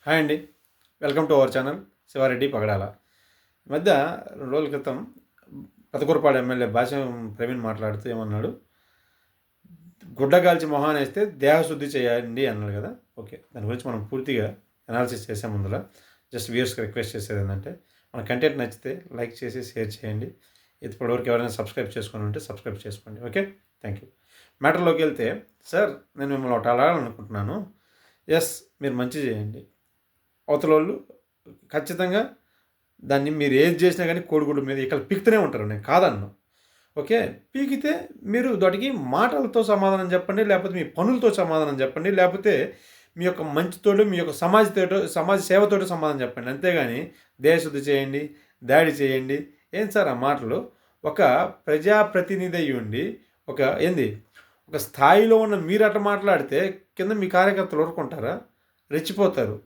Hi అండి. Welcome to our channel Sivareddy Pagadala. ఈ మధ్య 2 రోజుల క్రితం పెదకూరపాడు ఎమ్మెల్యే భాష్యం ప్రవీణ్ మాట్లాడుతూ ఏమన్నాడు, గుడ్డగాల్చి మొహానేస్తే దేహశుద్ధి చేయండి అన్నాడు కదా. ఓకే, దాని గురించి మనం పూర్తిగా అనాలిసిస్ చేసే ముందర జస్ట్ వ్యూయర్స్కి రిక్వెస్ట్ చేసేది ఏంటంటే, మన కంటెంట్ నచ్చితే లైక్ చేసి షేర్ చేయండి. ఇప్పటివరకు ఎవరైనా సబ్స్క్రైబ్ చేసుకొని ఉంటే సబ్స్క్రైబ్ చేసుకోండి. Okay, thank you. మ్యాటర్లోకి వెళ్తే, సార్ నేను మిమ్మల్ని ఒకటి అడగాలనుకుంటున్నాను. ఎస్, మీరు మంచి చేయండి. అవతలోళ్ళు ఖచ్చితంగా దాన్ని మీరు ఏది చేసినా కానీ కోడిగుడ్డు మీద ఇక్కడ పీకుతూనే ఉంటారు, నేను కాదన్ను. ఓకే, పీకితే మీరు దాటికి మాటలతో సమాధానం చెప్పండి, లేకపోతే మీ పనులతో సమాధానం చెప్పండి, లేకపోతే మీ యొక్క మంచితోటి, మీ యొక్క సమాజ సేవతోటి సమాధానం చెప్పండి. అంతేగాని దేశశుద్ధి చేయండి, దాడి చేయండి ఏం సార్ ఆ మాటలు? ఒక ప్రజాప్రతినిధి అయ్యి ఉండి ఒక స్థాయిలో ఉన్న మీరు అట్లా మాట్లాడితే కింద మీ కార్యకర్తలు ఊరుకుంటారా? రెచ్చిపోతారు,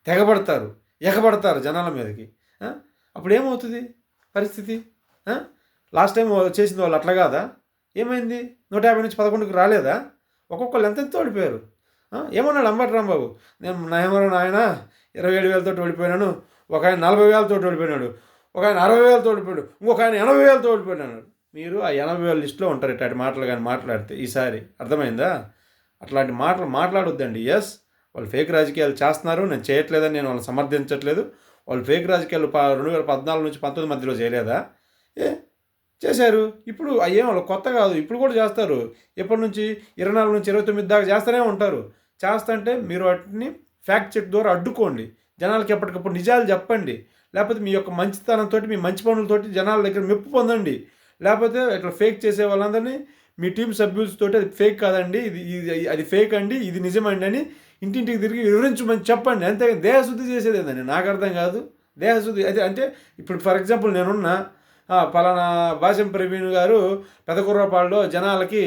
తెగబడతారు, ఎగబడతారు జనాల మీదకి. అప్పుడు ఏమవుతుంది పరిస్థితి? లాస్ట్ టైం చేసింది వాళ్ళు అట్లా కాదా? ఏమైంది? 150 నుంచి 11కి రాలేదా? ఒక్కొక్కళ్ళు ఎంతెంత ఓడిపోయారు. ఏమన్నాడు అంబటి రాంబాబు, నేను ఆయన 27,000 ఓడిపోయినాను, ఒక ఆయన 40,000 ఓడిపోయినాడు, ఒక ఆయన 60,000 ఓడిపోయాడు, ఇంకొక ఆయన 80,000 ఓడిపోయినాడు. మీరు ఆ 80,000 లిస్టులో ఉంటారు ఇట్లాంటి మాటలు కానీ మాట్లాడితే. ఈసారి అర్థమైందా? అట్లాంటి మాటలు మాట్లాడొద్దండి. ఎస్, వాళ్ళు ఫేక్ రాజకీయాలు చేస్తున్నారు, నేను చేయట్లేదని నేను వాళ్ళని సమర్థించట్లేదు. వాళ్ళు ఫేక్ రాజకీయాలు 2014 నుంచి 19 మధ్యలో చేయలేదా? చేశారు. ఇప్పుడు అయ్యేం వాళ్ళు కొత్త కాదు, ఇప్పుడు కూడా చేస్తారు. ఎప్పటి నుంచి 24 నుంచి 29 దాకా చేస్తూనే ఉంటారు. చేస్తుంటే మీరు వాటిని ఫ్యాక్ట్ చెక్ ద్వారా అడ్డుకోండి. జనాలకి ఎప్పటికప్పుడు నిజాలు చెప్పండి. లేకపోతే మీ యొక్క మంచితనంతో, మీ మంచి పనులతోటి జనాల దగ్గర మెప్పు పొందండి. లేకపోతే ఇట్లా ఫేక్ చేసే వాళ్ళందరినీ మీ టీం సభ్యులతోటి అది ఫేక్ కాదండి, అది ఫేక్ అండి, ఇది నిజమండి అని ఇంటింటికి తిరిగి వివరించమని చెప్పండి. అంతేగాని దేహశుద్ధి చేసేది ఏందండి? నాకు అర్థం కాదు. దేహశుద్ధి అదే అంటే, ఇప్పుడు ఫర్ ఎగ్జాంపుల్ నేనున్న పలానా భాష్యం ప్రవీణ్ గారు పెదకుర్రపాడులో జనాలకి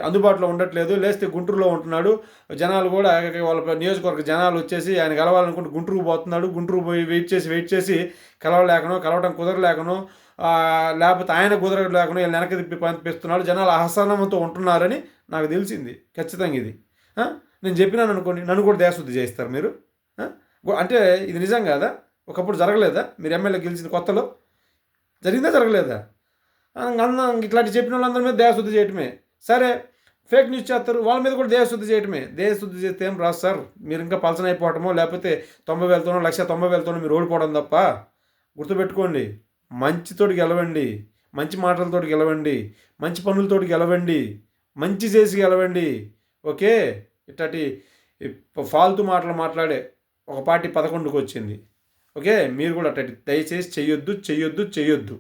అందుబాటులో ఉండట్లేదు, లేస్తే గుంటూరులో ఉంటున్నాడు, జనాలు కూడా వాళ్ళ నియోజకవర్గ జనాలు వచ్చేసి ఆయన కలవాలనుకుంటే గుంటూరుకు పోతున్నాడు, గుంటూరు పోయి వెయిట్ చేసి కలవటం కుదరలేకనో, లేకపోతే ఆయన కుదరలేకనో వీళ్ళు వెనక్కి తిప్పి పంపిస్తున్నాడు, జనాలు అసహనంతో ఉంటున్నారని నాకు తెలిసింది. ఖచ్చితంగా ఇది నేను చెప్పినాను అనుకోండి, నన్ను కూడా దేశశుద్ధి చేయిస్తారు మీరు. అంటే ఇది నిజం కాదా? ఒకప్పుడు జరగలేదా? మీరు ఎమ్మెల్యే గెలిచిన కొత్తలో జరిగిందా, జరగలేదా? ఇట్లాంటి చెప్పిన వాళ్ళందరి మీద దేశశుద్ధి చేయటమే. సరే, ఫేక్ న్యూస్ చేస్తారు, వాళ్ళ మీద కూడా దేశశుద్ధి చేయటమే. దేశశుద్ధి చేస్తే ఏం రాదు సార్. మీరు ఇంకా పలసన అయిపోవటమో, లేకపోతే 90,000తోనో 190,000తోనో మీరు ఓడిపోవడం తప్ప. గుర్తుపెట్టుకోండి, మంచితోటి గెలవండి, మంచి మాటలతోటి గెలవండి, మంచి పనులతోటి గెలవండి, మంచి చేసి గెలవండి. ఓకే, ఇట్లాంటి ఫాల్తు మాటలు మాట్లాడే ఒక పార్టీ 11కి వచ్చింది. ఓకే, మీరు కూడా అట్లాంటి దయచేసి చెయ్యొద్దు.